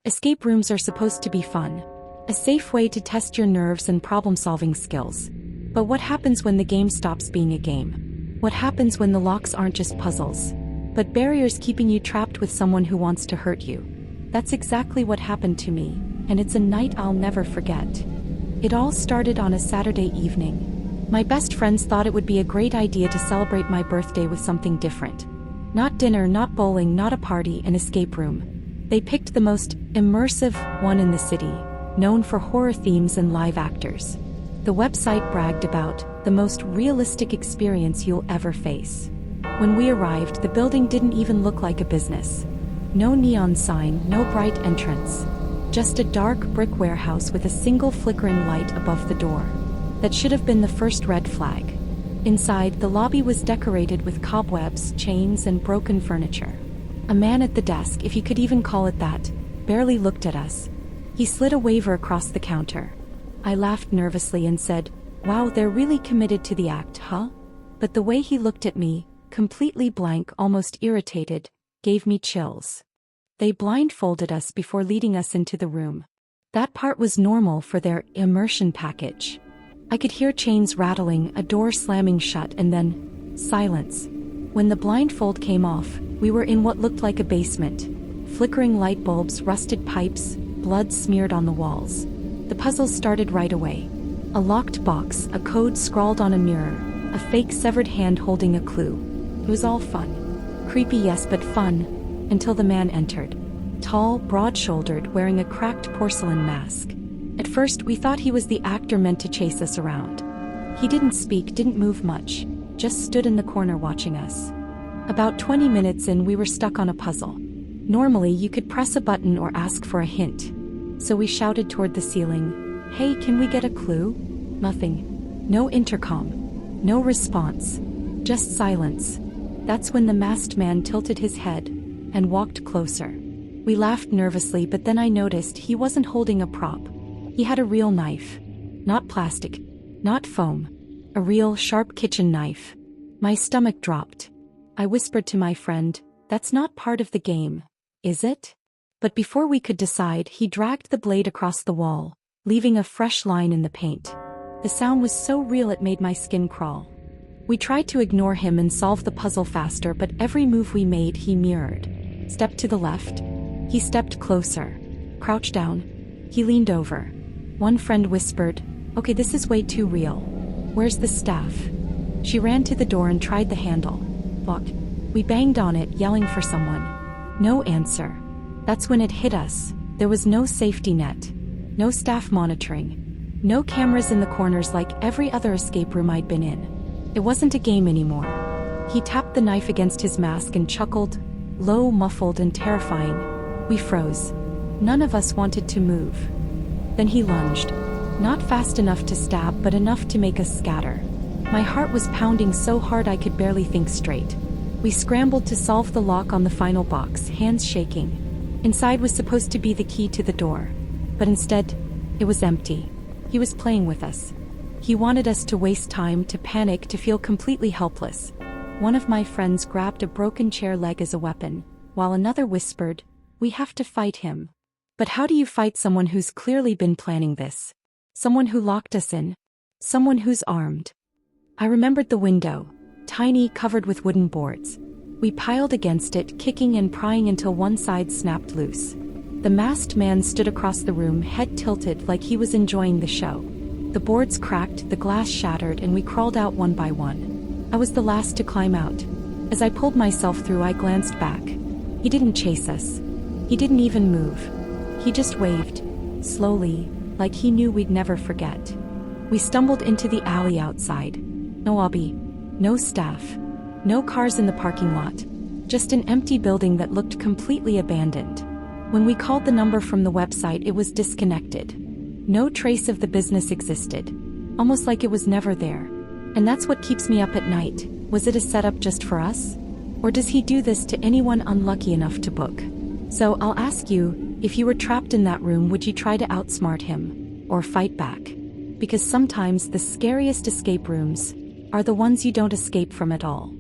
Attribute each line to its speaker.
Speaker 1: Escape rooms are supposed to be fun. A safe way to test your nerves and problem-solving skills. But what happens when the game stops being a game? What happens when the locks aren't just puzzles, but barriers keeping you trapped with someone who wants to hurt you? That's exactly what happened to me, and it's a night I'll never forget. It all started on a Saturday evening. My best friends thought it would be a great idea to celebrate my birthday with something different. Not dinner, not bowling, not a party, an escape room. They picked the most immersive one in the city, known for horror themes and live actors. The website bragged about the most realistic experience you'll ever face. When we arrived, the building didn't even look like a business. No neon sign, no bright entrance. Just a dark brick warehouse with a single flickering light above the door. That should have been the first red flag. Inside, the lobby was decorated with cobwebs, chains, and broken furniture. A man at the desk, if you could even call it that, barely looked at us. He slid a waiver across the counter. I laughed nervously and said, "Wow, they're really committed to the act, huh?" But the way he looked at me, completely blank, almost irritated, gave me chills. They blindfolded us before leading us into the room. That part was normal for their immersion package. I could hear chains rattling, a door slamming shut, and then silence. When the blindfold came off, we were in what looked like a basement. Flickering light bulbs, rusted pipes, blood smeared on the walls. The puzzles started right away. A locked box, a code scrawled on a mirror, a fake severed hand holding a clue. It was all fun. Creepy, yes, but fun. Until the man entered. Tall, broad-shouldered, wearing a cracked porcelain mask. At first, we thought he was the actor meant to chase us around. He didn't speak, didn't move much, just stood in the corner watching us. About 20 minutes in, we were stuck on a puzzle. Normally, you could press a button or ask for a hint. So we shouted toward the ceiling, "Hey, can we get a clue?" Nothing. No intercom. No response. Just silence. That's when the masked man tilted his head and walked closer. We laughed nervously, but then I noticed he wasn't holding a prop. He had a real knife. Not plastic. Not foam. A real, sharp kitchen knife. My stomach dropped. I whispered to my friend, "That's not part of the game, is it?" But before we could decide, he dragged the blade across the wall, leaving a fresh line in the paint. The sound was so real it made my skin crawl. We tried to ignore him and solve the puzzle faster, but every move we made he mirrored. Step to the left. He stepped closer. Crouch down. He leaned over. One friend whispered, "Okay, this is way too real. Where's the staff?" She ran to the door and tried the handle. Locked. We banged on it, yelling for someone. No answer. That's when it hit us. There was no safety net. No staff monitoring. No cameras in the corners like every other escape room I'd been in. It wasn't a game anymore. He tapped the knife against his mask and chuckled, low, muffled, and terrifying. We froze. None of us wanted to move. Then he lunged. Not fast enough to stab, but enough to make us scatter. My heart was pounding so hard I could barely think straight. We scrambled to solve the lock on the final box, hands shaking. Inside was supposed to be the key to the door. But instead, it was empty. He was playing with us. He wanted us to waste time, to panic, to feel completely helpless. One of my friends grabbed a broken chair leg as a weapon, while another whispered, "We have to fight him." But how do you fight someone who's clearly been planning this? Someone who locked us in? Someone who's armed? I remembered the window, tiny, covered with wooden boards. We piled against it, kicking and prying until one side snapped loose. The masked man stood across the room, head tilted like he was enjoying the show. The boards cracked, the glass shattered, and we crawled out one by one. I was the last to climb out. As I pulled myself through, I glanced back. He didn't chase us. He didn't even move. He just waved, slowly, like he knew we'd never forget. We stumbled into the alley outside. No lobby, no staff, no cars in the parking lot. Just an empty building that looked completely abandoned. When we called the number from the website, it was disconnected. No trace of the business existed. Almost like it was never there. And that's what keeps me up at night. Was it a setup just for us? Or does he do this to anyone unlucky enough to book? So I'll ask you, if you were trapped in that room, would you try to outsmart him? Or fight back? Because sometimes the scariest escape rooms are the ones you don't escape from at all.